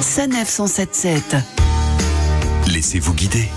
Sanef 177. Laissez-vous guider.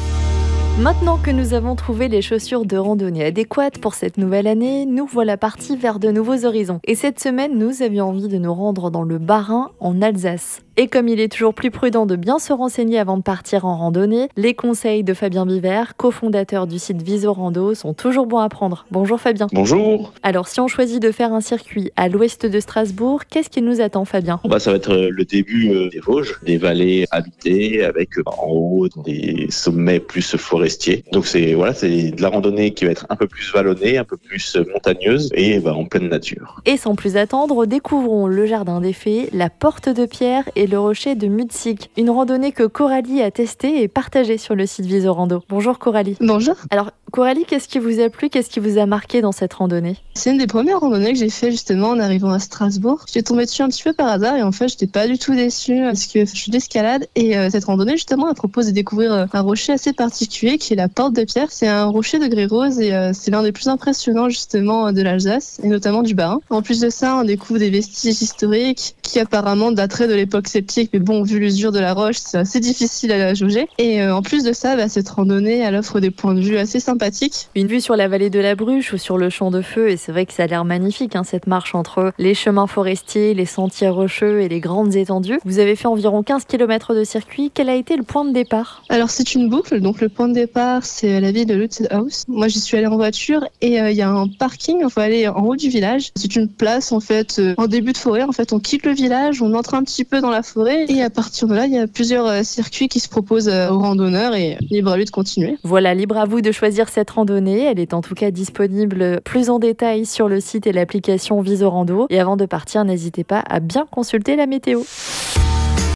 Maintenant que nous avons trouvé les chaussures de randonnée adéquates pour cette nouvelle année, nous voilà partis vers de nouveaux horizons. Et cette semaine, nous avions envie de nous rendre dans le Bas-Rhin, en Alsace. Et comme il est toujours plus prudent de bien se renseigner avant de partir en randonnée, les conseils de Fabien Biver, cofondateur du site Visorando, sont toujours bons à prendre. Bonjour Fabien. Bonjour. Alors si on choisit de faire un circuit à l'ouest de Strasbourg, qu'est-ce qui nous attend Fabien ? Ça va être le début des Vosges, des vallées habitées avec en haut des sommets plus forestiers. Donc c'est de la randonnée qui va être un peu plus vallonnée, un peu plus montagneuse et en pleine nature. Et sans plus attendre, découvrons le jardin des fées, la porte de pierre et le rocher de Mutzig. Une randonnée que Coralie a testée et partagée sur le site Visorando. Bonjour Coralie. Bonjour. Alors Coralie, qu'est-ce qui vous a plu, qu'est-ce qui vous a marqué dans cette randonnée ? C'est une des premières randonnées que j'ai fait justement en arrivant à Strasbourg. J'étais tombée dessus un petit peu par hasard et en fait j'étais pas du tout déçue parce que je suis d'escalade et cette randonnée justement elle propose de découvrir un rocher assez particulier qui est la porte de pierre. C'est un rocher de grès rose et c'est l'un des plus impressionnants justement de l'Alsace et notamment du Bas-Rhin. En plus de ça, on découvre des vestiges historiques qui apparemment dateraient de l'époque celtique, mais bon, vu l'usure de la roche, c'est assez difficile à la jauger. Et en plus de ça, cette randonnée, elle offre des points de vue assez sympathiques. Une vue sur la vallée de la Bruche ou sur le champ de feu, et c'est vrai que ça a l'air magnifique, cette marche entre les chemins forestiers, les sentiers rocheux et les grandes étendues. Vous avez fait environ 15 km de circuit. Quel a été le point de départ ? Alors c'est une boucle, donc le point de départ, c'est la ville de Lutzelhaus. Moi, j'y suis allée en voiture et il y a un parking, il faut aller en haut du village. C'est une place en fait, en début de forêt. En fait, on quitte le village, on entre un petit peu dans la forêt et à partir de là, il y a plusieurs circuits qui se proposent aux randonneurs et libre à lui de continuer. Voilà, libre à vous de choisir cette randonnée. Elle est en tout cas disponible plus en détail sur le site et l'application Visorando. Et avant de partir, n'hésitez pas à bien consulter la météo.